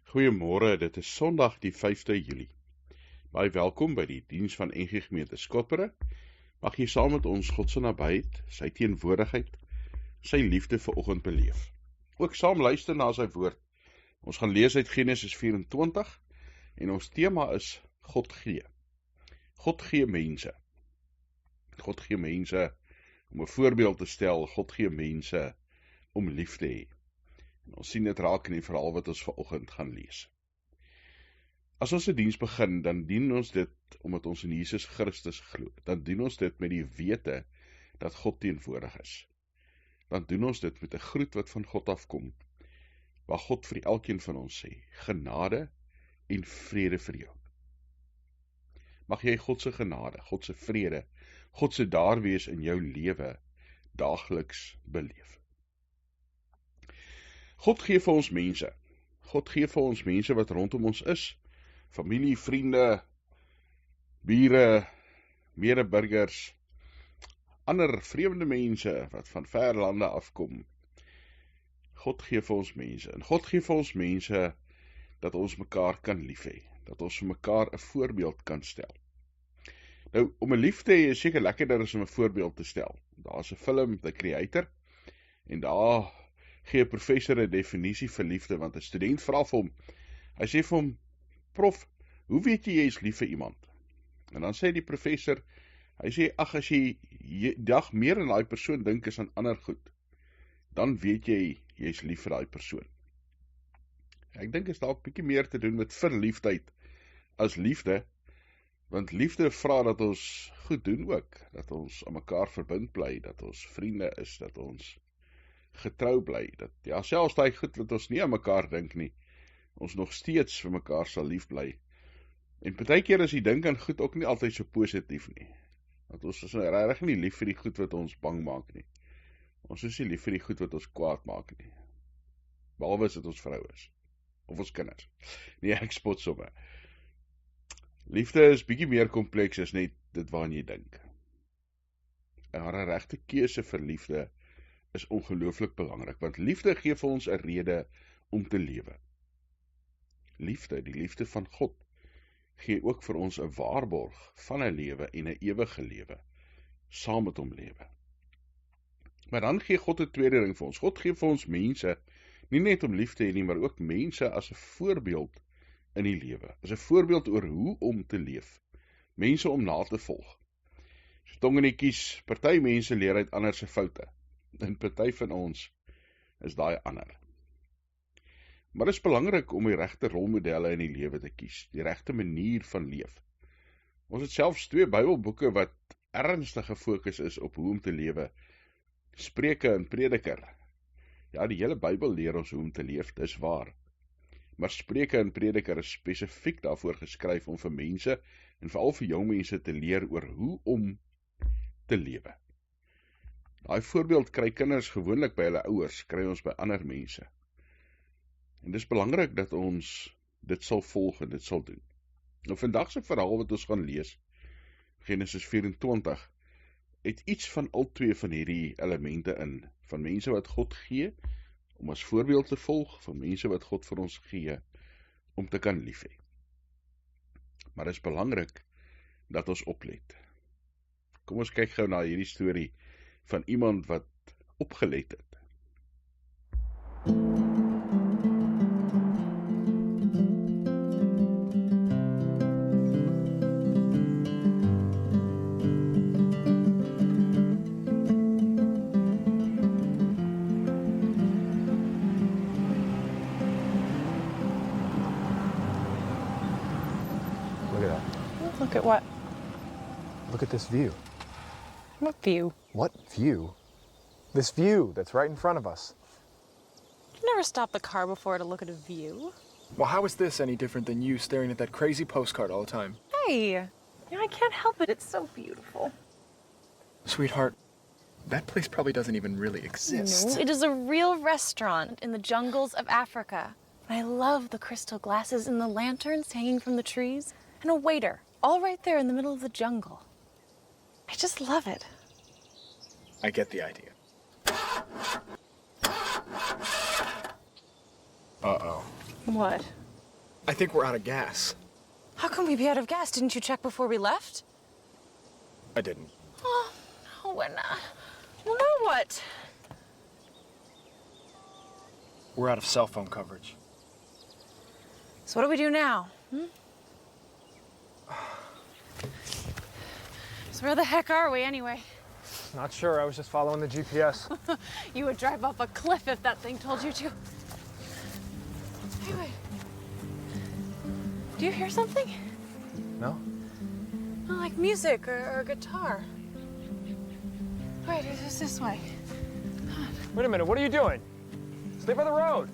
Goeiemôre, dit is Sondag die 5de Julie. Baie welkom by die diens van NG Gemeente Skottere. Mag jy saam met ons God se nabyheid, sy teenwoordigheid, sy liefde vanoggend beleef. Ook saam luister na sy woord. Ons gaan lees uit Genesis 24 en ons tema is God gee. God gee mense. God gee mense om 'n voorbeeld te stel, God gee mense om lief te hê. En ons sien dit raak in die verhaal wat ons vanoggend gaan lees. As ons 'n diens begin, dan dien ons dit omdat ons in Jesus Christus glo. Dan doen ons dit met die wete dat God teenwoordig is. Dan doen ons dit met 'n groet wat van God afkom, waar God vir elkeen van ons sê, genade en vrede vir jou. Mag jy God se genade, God se vrede, God se daar wees in jou lewe daagliks beleef. God gee vir ons mense. God gee vir ons mense wat rondom ons is. Familie, vriende, bure, medeburgers, ander vreemde mense wat van ver lande afkom. God gee vir ons mense. En God gee vir ons mense dat ons mekaar kan lief hê. Dat ons vir mekaar 'n voorbeeld kan stel. Nou, om 'n lief te hê is seker lekkerder as om 'n voorbeeld te stel. Daar's 'n film, The Creator, en daar gee 'n professor 'n definisie vir liefde, want 'n student vra vir hom, hy sê vir hom, prof, hoe weet jy is lief vir iemand? En dan sê die professor, hy sê, ag, as jy dag meer aan daai persoon dink as aan ander goed, dan weet jy is lief vir daai persoon. Ek dink is dalk bietjie meer te doen met verliefdheid as liefde, want liefde vra dat ons goed doen ook, dat ons aan mekaar verbind bly, dat ons vriende is, dat ons getrou bly, dat ja, selfs daai goed wat ons nie aan mekaar dink nie, ons nog steeds vir mekaar sal lief bly. En partykeer is die dink aan goed ook nie altyd so positief nie. Want ons is regtig nie lief vir die goed wat ons bang maak nie. Ons is nie lief vir die goed wat ons kwaad maak nie. Behalwe as dit ons vrou is, of ons kinders. Nee, ek spot sommer. Liefde is bietjie meer kompleks as net dit waaraan jy dink. En 'n regte keuse vir liefde is ongelooflik belangrik, want liefde gee vir ons 'n rede om te lewe. Liefde, die liefde van God, gee ook vir ons 'n waarborg van 'n lewe en 'n ewige lewe, saam met hom lewe. Maar dan gee God 'n tweede ding vir ons. God gee vir ons mense, nie net om lief te hê nie, maar ook mense as 'n voorbeeld in die lewe, as 'n voorbeeld oor hoe om te leef, mense om na te volg. So tong in die kies, party mense leer uit ander se foute, en party van ons is daai ander. Maar dit is belangrik om die regte rolmodelle in die lewe te kies, die regte manier van leef. Ons het selfs 2 Bybelboeke wat ernstig gefokus is op hoe om te lewe, Spreuke en Prediker. Ja, die hele Bybel leer ons hoe om te leef, dis waar. Maar Spreuke en Prediker is spesifiek daarvoor geskryf om vir mense, en veral vir jong mense te leer oor hoe om te lewe. Daai voorbeeld kry kinders gewoonlik by hulle ouers, kry ons by ander mense. En dis belangrik dat ons dit sal volg en dit sal doen. Nou vandag se verhaal wat ons gaan lees, Genesis 24, het iets van al 2 van hierdie elemente in, van mense wat God gee, om as voorbeeld te volg, van mense wat God vir ons gee, om te kan lief hê. Maar dit is belangrik dat ons oplet. Kom ons kyk gou na hierdie storie van iemand wat opgelet het. Look at that. Look at what? Look at this view. What view? What view? This view that's right in front of us. You never stopped the car before to look at a view. Well, how is this any different than you staring at that crazy postcard all the time? Hey, I can't help it. It's so beautiful. Sweetheart, that place probably doesn't even really exist. No, it is a real restaurant in the jungles of Africa. I love the crystal glasses and the lanterns hanging from the trees, and a waiter, all right there in the middle of the jungle. I just love it. I get the idea. Uh-oh. What? I think we're out of gas. How can we be out of gas? Didn't you check before we left? I didn't. Oh, no, we're not. Well, now what? We're out of cell phone coverage. So what do we do now? So where the heck are we anyway? Not sure, I was just following the GPS. You would drive off a cliff if that thing told you to. Anyway, do you hear something? No? Oh, like music or guitar. Wait, it's this way. Wait a minute, what are you doing? Stay by the road.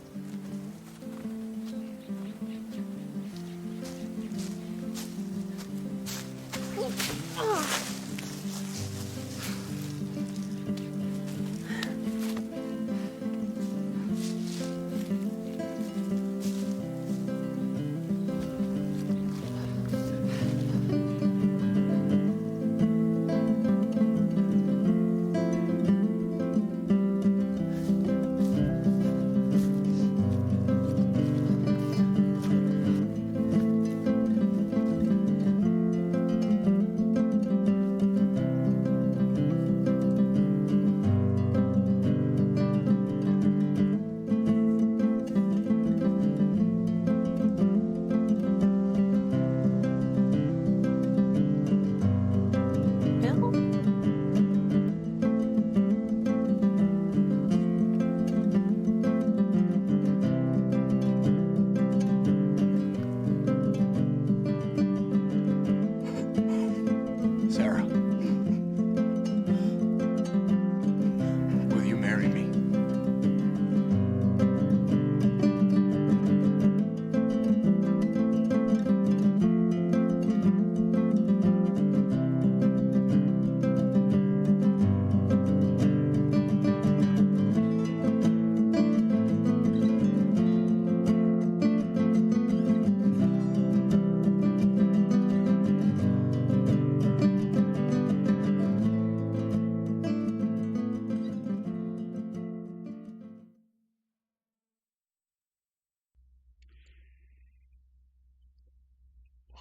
Bill? Sarah. Will you marry me?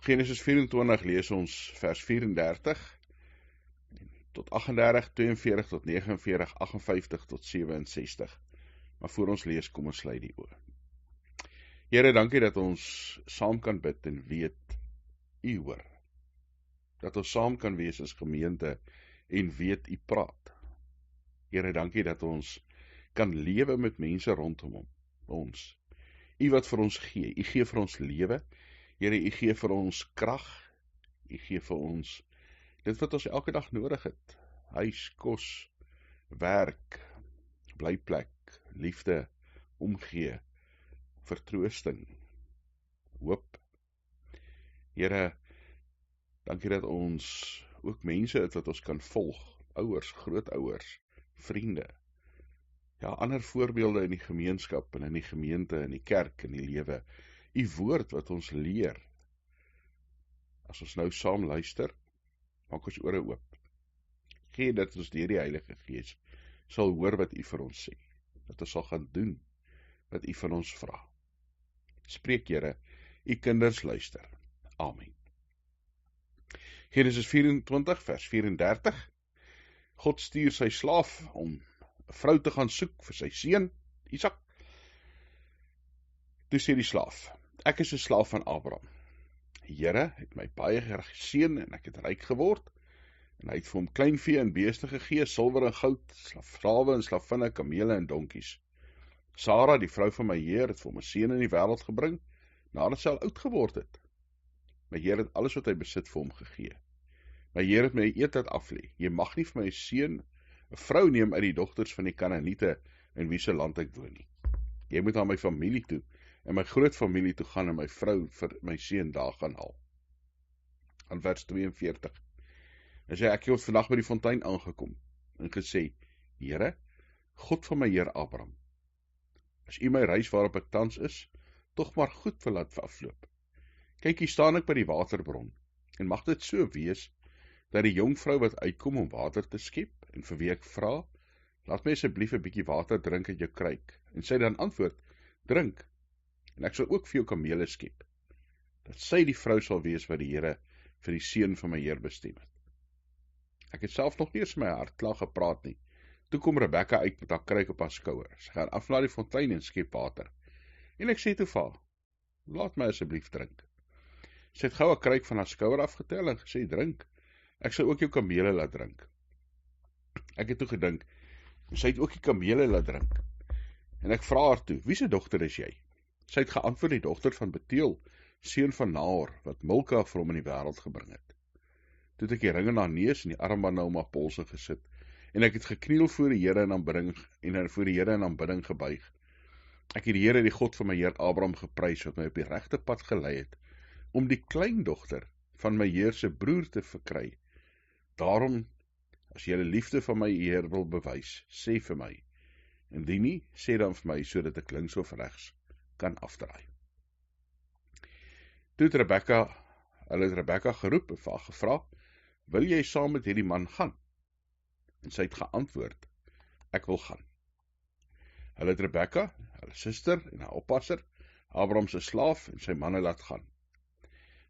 Genesis 24 lees ons vers 34 tot 38, 42 tot 49, 58 tot 67. Maar voor ons lees, kom ons sluit die oë. Here, dankie dat ons saam kan bid en weet U hoor. Dat ons saam kan wees as gemeente en weet U praat. Here, dankie dat ons kan lewe met mense rondom ons. U wat vir ons gee, U gee vir ons lewe. Here, U gee vir ons krag, U gee vir ons dit wat ons elke dag nodig het. Huis, kos, werk, blyplek, liefde, omgee, vertroosting, hoop. Here, dankie dat ons ook mense het wat ons kan volg, ouers, grootouers, vriende. Ja, ander voorbeelde in die gemeenskap en in die gemeente, in die kerk, in die lewe. U woord wat ons leer. As ons nou saam luister, maak ons ore oop. Gee dat ons deur die Heilige Gees sal hoor wat U vir ons sê. Dat ons sal gaan doen wat U van ons vra. Spreek, Here, U kinders luister. Amen. Genesis 24 vers 34. God stuur sy slaaf om 'n vrou te gaan soek vir sy seun, Isak. Toe sê die slaaf, ek is 'n slaaf van Abraham. Die Here het my baie geseën en ek het ryk geword. En hy het vir hom kleinvee en beeste gegee, silwer en goud, slawe en slavinne, kamele en donkies. Sara, die vrou van my Heer, het vir hom 'n seun in die wêreld gebring, nadat sy al oud geword het. My Heer het alles wat hy besit vir hom gegee. My Heer het my 'n eed laat aflê. Jy mag nie vir my seun 'n vrou neem uit die dogters van die Kanaaniete in wie se land ek woon nie. Jy moet aan my familie toe en my groot familie toe gaan en my vrou vir my seun daar gaan haal. Aan vers 42. Hy sê, ek het vandag by die fontein aangekom en gesê, Here, God van my Heer Abraham, as U my reis waarop ek tans is, tog maar goed wil laat afloop. Kyk, hier staan ek by die waterbron, en mag dit so wees, dat die jongvrou wat uitkom om water te skep, en vir wie ek vra, laat my asseblief 'n bietjie water drink uit jou kruik, en sy dan antwoord, drink, en ek sal ook vir jou kamele skep. dat sy die vrou sal wees wat die Here vir die seun van my Heer bestem het. Ek het self nog nie eens my hart klaar gepraat nie. Toe kom Rebekka uit met haar kruik op haar skouer. Sy gaan af na die fontein en skep water. En ek sê toe vir haar, laat my asseblief drink. Sy het gou 'n kruik van haar skouer afgetel en gesê, drink. Ek sal ook jou kamele laat drink. Ek het toe gedink, sy het ook die kamele laat drink. En ek vra haar toe, wie se dogter is jy? Sy het geantwoord, die dogter van Bethuel, seun van Nahor, wat Milka vir hom in die wêreld gebring het. Toe het ek die ring in haar neus en die armbande om haar polse gesit, en ek het gekniel voor die Here in aanbidding gebuig. Ek het die Here, die God van my Heer Abraham, geprys, wat my op die regte pad gelei het, om die kleindogter van my Heer se broer te verkry. Daarom, as jy die liefde van my Heer wil bewys, sê vir my, indien nie, sê dan vir my, sodat ek links of regs kan afdraai. Toe het Rebekka geroep en vir haar gevra, wil jy saam met hierdie man gaan? En sy het geantwoord, ek wil gaan. Hulle het Rebekka, hulle suster en haar oppasser, Abraham se slaaf en sy manne laat gaan.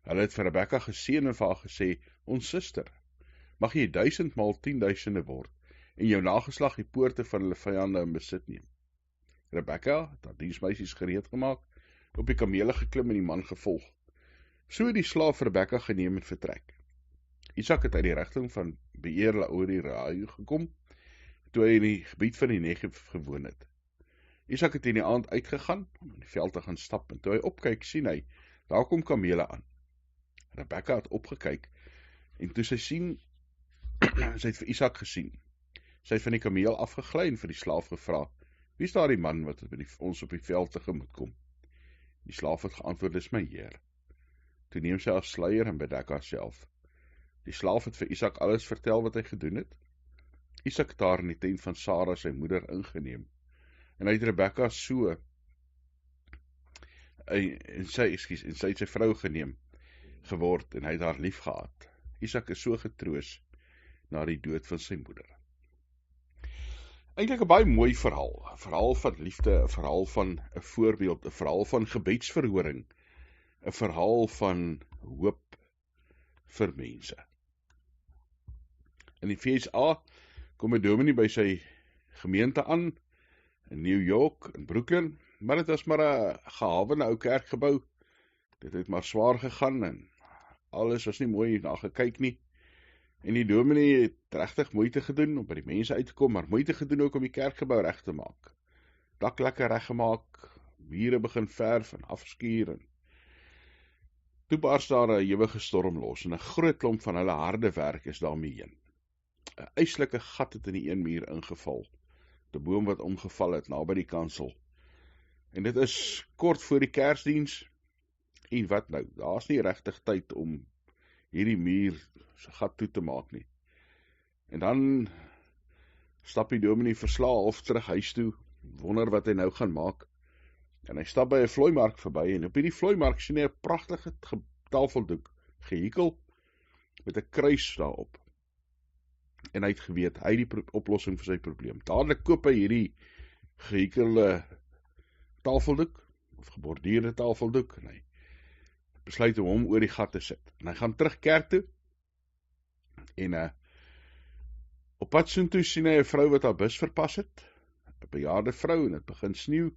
Hulle het vir Rebekka geseën en vir haar gesê, ons suster, mag jy 1000 maal 10.000 word, en jou nageslag die poorte van hulle vyande in besit neem. Rebekka het haar diensmeisies gereed gemaak, op die kamele geklim en die man gevolg. So het die slaaf Rebekka geneem en vertrek. Isak het uit die rigting van Beer Lahai gekom, toe hy in die gebied van die Negev gewoon het. Isak het in die aand uitgegaan, om in die veld te gaan stap, en toe hy opkyk, sien hy, daar kom kamele aan. Rebekka het opgekyk, en toe sy sien, sy het vir Isak gesien. Sy het van die kameel afgegly en vir die slaaf gevra, wie is daar die man wat ons op die veld tegemoet kom? Die slaaf het geantwoord, dis my Heer. Toe neem sy haar sluier en bedek haarself. Die slaaf het vir Isak alles vertel wat hy gedoen het. Isak het haar in die tent van Sara, sy moeder, ingeneem. En hy het Rebekka en sy het sy vrou geneem geword, en hy het haar lief gehad. Isak is so getroos na die dood van sy moeder. Eintlik 'n baie mooi verhaal. 'n verhaal van liefde, 'n verhaal van 'n voorbeeld, 'n verhaal van gebedsverhoring, 'n verhaal van hoop vir mense. In die FSA kom 'n dominee by sy gemeente aan, in New York, in Brooklyn, maar dit was maar 'n gehavende ou kerkgebou. Dit het maar swaar gegaan, en alles was nie mooi na gekyk nie. En die dominee het regtig moeite gedoen om by die mense uit te kom, maar moeite gedoen ook om die kerkgebou reg te maak. Dak lekker reggemaak, mure begin verf en afskuur, en toe bars daar 'n ewige storm los, en 'n groot klomp van hulle harde werk is daarmee heen. 'n Yslike gat het in die een muur ingeval, 'n boom wat omgeval het naby die kansel. En dit is kort voor die Kersdiens, en wat nou, daar's nie regtig tyd om hierdie muur se gat toe te maak nie. En dan stap die dominee verslae of terug huis toe, wonder wat hy nou gaan maak. En hy stap by 'n vlooimark verby, en op hierdie vlooimark sien hy 'n pragtige tafeldoek, gehekel, met 'n kruis daarop. En hy het geweet, hy het die oplossing vir sy probleem. Dadelik koop hy hierdie gehekelde tafeldoek, of geborduurde tafeldoek, en hy besluit om hom oor die gat te sit. En hy gaan terug kerk toe, en op pad soontoe sien hy 'n vrou wat haar bus verpas het, 'n bejaarde vrou, en dit begin sneeu,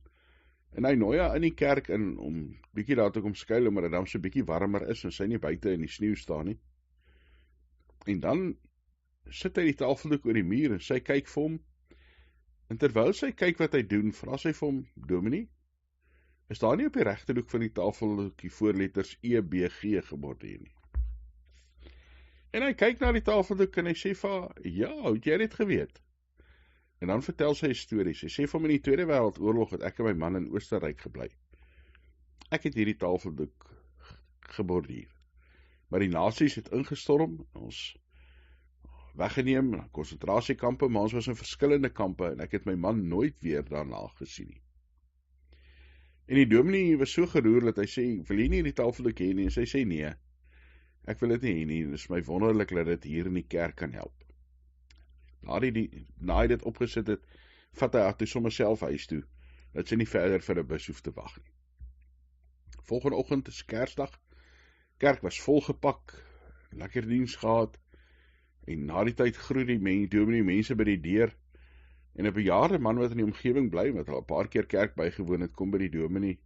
en hy nooi haar in die kerk in, om bietjie daar te kom skuil, omdat dit dan so bietjie warmer is, en sy nie buite in die sneeu staan nie. En dan sit hy die tafeldoek oor die muur, en sy kyk vir hom, en terwyl sy kyk wat hy doen, vra sy vir hom, dominee, is daar nie op die regte doek van die tafeldoek die voorletters EBG geborduur nie? En hy kyk na die tafeldoek, en hy sê vir haar, ja, hoe het jy dit geweet? En dan vertel sy 'n storie. Sy sê vir hom, in die Tweede Wêreldoorlog het ek en my man in Oostenryk gebly. Ek het hierdie tafeldoek geborduur. Maar die nasies het ingestorm, ons weggeneem na konsentrasiekampe, maar ons was in verskillende kampe, en ek het my man nooit weer daarna gesien nie. En die dominee was so geroer, dat hy sê, wil jy nie die tafeldoek hê nie? En sy sê, nee, ek wil dit nie hê nie, dit is my wonderlik dat dit hier in die kerk kan help. Na hy dit opgesit het, vat hy haar toe sommer self huis toe, dat sy nie verder vir 'n bus hoef te wag nie. Volgende oggend is Kersdag, Kerk was volgepak, lekker diens gehad, en na die tyd groei die dominee mense by die deur, en 'n bejaarde man wat in die omgewing bly, wat al 'n paar keer kerk bygewoon het, kom by die dominee,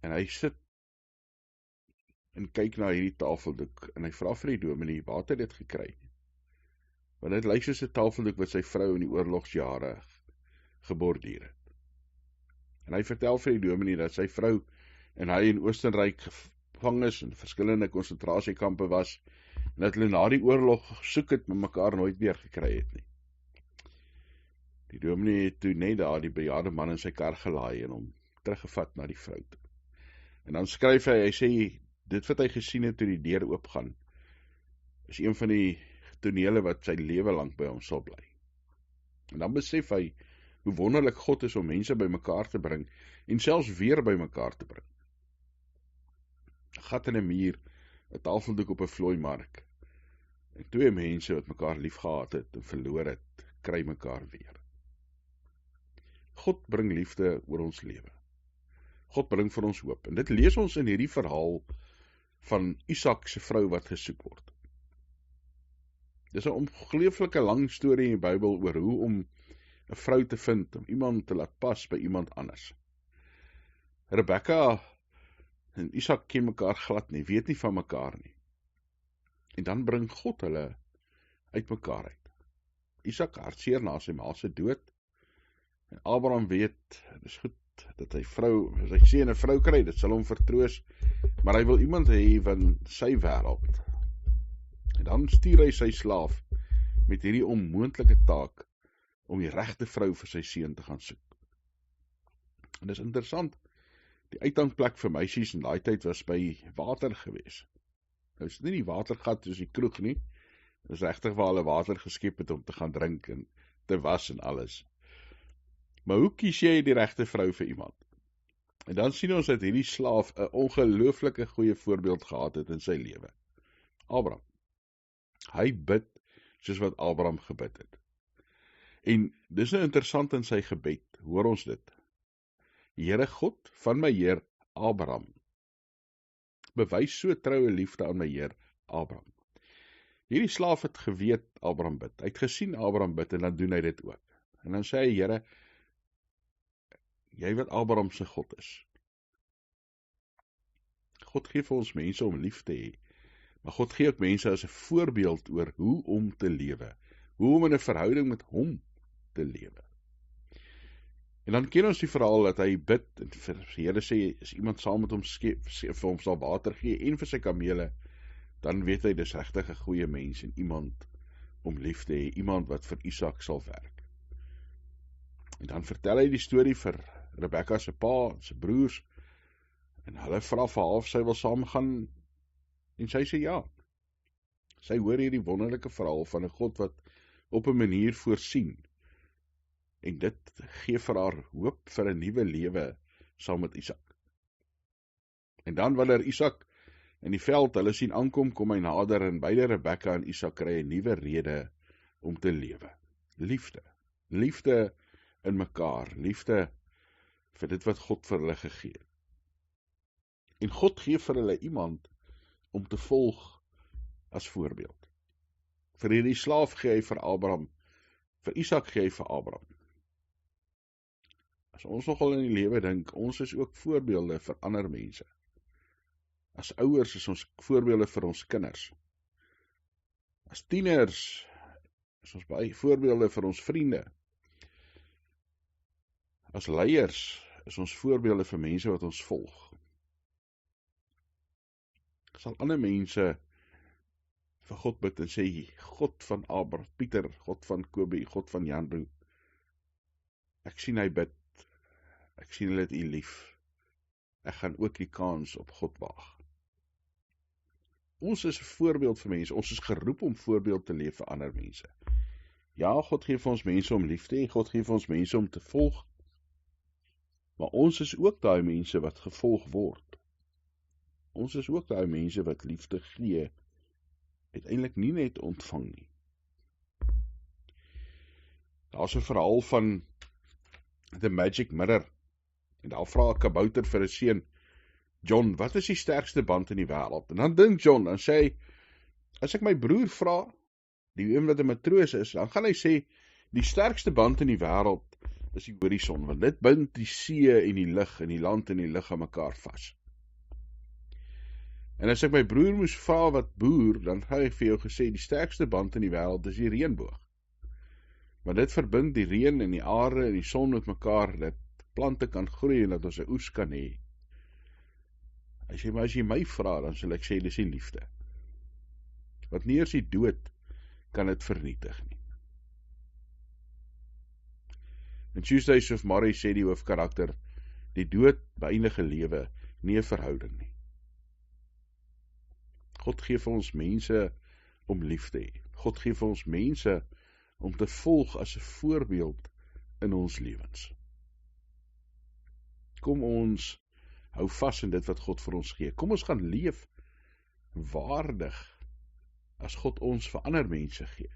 en hy sit en kyk na hierdie tafeldoek, en hy vra vir die dominee, waar het hy dit gekry? Want dit lyk soos 'n tafeldoek wat sy vrou in die oorlogsjare geborduur het. En hy vertel vir die dominee dat sy vrou en hy in Oostenryk gevangenes in verskillende konsentrasiekampe was, en dat hulle na die oorlog soek het, maar mekaar nooit weer gekry het nie. Die dominee het toe net daar die bejaarde man in sy kar gelaai en hom teruggevat na die vrou toe. En dan skryf hy sê, dit wat hy gesien het toe die deur oopgaan, is een van die tonele wat sy lewe lank by hom sal bly. En dan besef hy, hoe wonderlik God is om mense by mekaar te bring, en selfs weer by mekaar te bring. 'n Gat in 'n muur, 'n tafeldoek op 'n vlooimark, en twee mense wat mekaar lief gehad het en verloor het, kry mekaar weer. God bring liefde oor ons lewe. God bring vir ons hoop, en dit lees ons in hierdie verhaal van Isak se vrou wat gesoek word. Dis 'n ongelooflike lang storie in die Bybel oor hoe om 'n vrou te vind, om iemand te laat pas by iemand anders. Rebekka en Isak ken mekaar glad nie, weet nie van mekaar nie. En dan bring God hulle uit mekaar uit. Isak hartseer na sy ma se dood, en Abraham weet, dis goed, dat sy seun 'n vrou kry, dit sal hom vertroos, maar hy wil iemand hê van sy wêreld. En dan stuur hy sy slaaf met hierdie onmoontlike taak om die regte vrou vir sy seun te gaan soek. En dis interessant, die uitgangsplek vir meisies in daai tyd was by water gewees. Nou is nie die watergat soos die kroeg nie, dis regtig waar hulle water geskep het om te gaan drink en te was en alles. Maar hoe kies jy die regte vrou vir iemand? En dan sien ons dat hierdie slaaf 'n ongelooflike goeie voorbeeld gehad het in sy lewe. Abraham. Hy bid soos wat Abraham gebid het. En dis nou interessant in sy gebed, hoor ons dit. Here God van my Heer Abraham, bewys so troue liefde aan my Heer Abraham. Hierdie slaaf het geweet Abraham bid. Hy het gesien Abraham bid en dan doen hy dit ook. En dan sê hy, Here, jy wat Abraham se God is. God gee vir ons mense om lief te hê, maar God gee ook mense as 'n voorbeeld oor hoe om te lewe, hoe om in 'n verhouding met hom te lewe. En dan ken ons die verhaal dat hy bid, en vir die Here sê, as iemand saam met hom vir hom sal water gee, en vir sy kamele, dan weet hy, dis regtig 'n goeie mens, en iemand om lief te hê, iemand wat vir Isak sal werk. En dan vertel hy die storie vir Rebekka se pa, se broers, en hulle vra vir haar of sy wil saamgaan, en sy sê ja. Sy hoor hierdie wonderlike verhaal van 'n God wat op 'n manier voorsien, en dit gee vir haar hoop vir 'n nuwe lewe saam met Isak. En dan wanneer Isak in die veld hulle sien aankom, kom hy nader, en beide Rebekka en Isak kry 'n nuwe rede om te lewe. Liefde in mekaar, liefde vir dit wat God vir hulle gegee het. En God gee vir hulle iemand om te volg as voorbeeld. Vir hierdie slaaf gee hy vir Abraham, vir Isak gee hy vir Abraham. As ons nogal in die lewe dink, ons is ook voorbeelde vir ander mense. As ouers is ons voorbeelde vir ons kinders. As tieners is ons baie voorbeelde vir ons vriende. As leiers is ons voorbeelde vir mense wat ons volg. Sal ander mense vir God bid en sê, God van Abraham, Pieter, God van Kobie, God van Janro, ek sien hy bid, ek sien hulle het u lief, ek gaan ook die kans op God waag. Ons is 'n voorbeeld vir mense, ons is geroep om voorbeeld te leef vir ander mense. Ja, God gee vir ons mense om lief te hê, God gee vir ons mense om te volg, maar ons is ook daai mense wat gevolg word. Ons is ook daai mense wat liefde gee, uiteindelik nie net ontvang nie. Daar is 'n verhaal van The Magic Mirror, en daar vra 'n kabouter vir 'n seun, John, wat is die sterkste band in die wêreld? En dan dink John, dan sê hy, as ek my broer vra, die een wat 'n matroos is, dan gaan hy sê, die sterkste band in die wêreld is die horison, want dit bind die see en die lug en die land en die lug aan mekaar vas. En as ek my broer moes vra wat boer, dan gaan hy vir jou gesê, die sterkste band in die wêreld is die reënboog. Want dit verbind die reën en die aarde en die son met mekaar, dat plante kan groei en dat ons 'n oes kan hê. As jy my vra, dan sal ek sê, dis die liefde. Want nie eers die dood kan dit vernietig nie. In Tuesdays of Murray sê die hoofkarakter, die dood beëindig 'n lewe, nie 'n verhouding nie. God gee vir ons mense om lief te hê. God gee vir ons mense om te volg as 'n voorbeeld in ons lewens. Kom ons hou vas in dit wat God vir ons gee. Kom ons gaan leef waardig as God ons vir ander mense gee.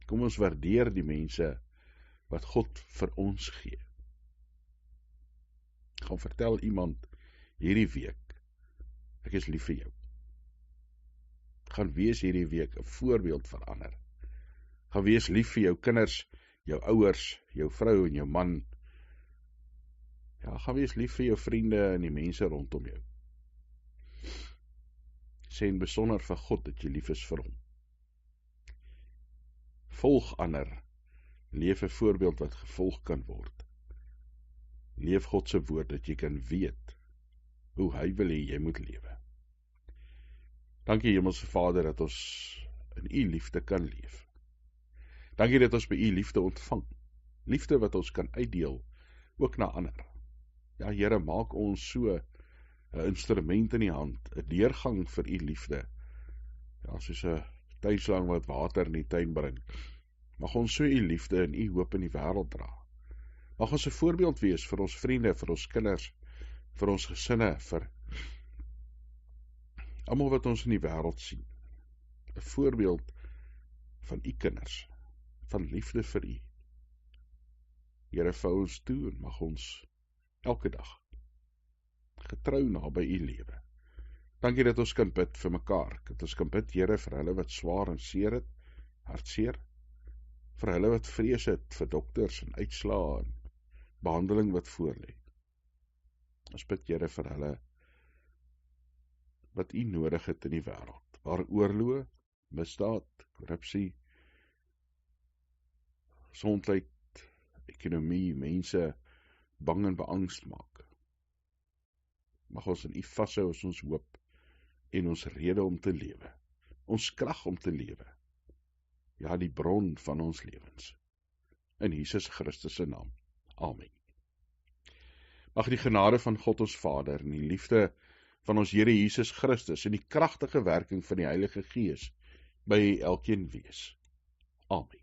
Kom ons waardeer die mense wat God vir ons gee. Ek gaan vertel iemand hierdie week, ek is lief vir jou. Gaan wees hierdie week 'n voorbeeld vir ander. Gaan wees lief vir jou kinders, jou ouers, jou vrou en jou man. Ja, gaan wees lief vir jou vriende en die mense rondom jou. Sê in besonder vir God dat jy lief is vir hom. Volg ander, leef 'n voorbeeld wat gevolg kan word. Leef God se woord dat jy kan weet hoe hy wil hê jy moet lewe. Dankie Hemelse Vader dat ons in u liefde kan leef. Dankie dat ons by u liefde ontvang. Liefde wat ons kan uitdeel, ook na ander. Ja Here, maak ons so 'n instrument in die hand, 'n deurgang vir u liefde. Ja, soos 'n tuinslang wat water in die tuin bring. Mag ons so u liefde en u hoop in die wêreld dra. Mag ons 'n voorbeeld wees vir ons vriende, vir ons kinders, vir ons gesinne, vir almal wat ons in die wêreld sien. 'n Voorbeeld van u kinders, van liefde vir u. Here, vou ons toe en mag ons elke dag getrou naby u lewe. Dankie dat ons kan bid vir mekaar. Dat ons kan bid, Here, vir hulle wat swaar en seer het, hartseer, vir hulle wat vrees het vir dokters en uitslae en behandeling wat voorlê. Ons bid, Here, vir hulle wat u nodig het in die wêreld, waar oorloë, misdaad, korrupsie, gesondheid, ekonomie, mense bang en beangst maak. Mag ons in u vashou as ons hoop en ons rede om te lewe, ons krag om te lewe, ja, die bron van ons lewens. In Jesus Christus se naam. Amen. Mag die genade van God ons Vader en die liefde van ons Here Jesus Christus en die kragtige werking van die Heilige Gees by elkeen wees. Amen.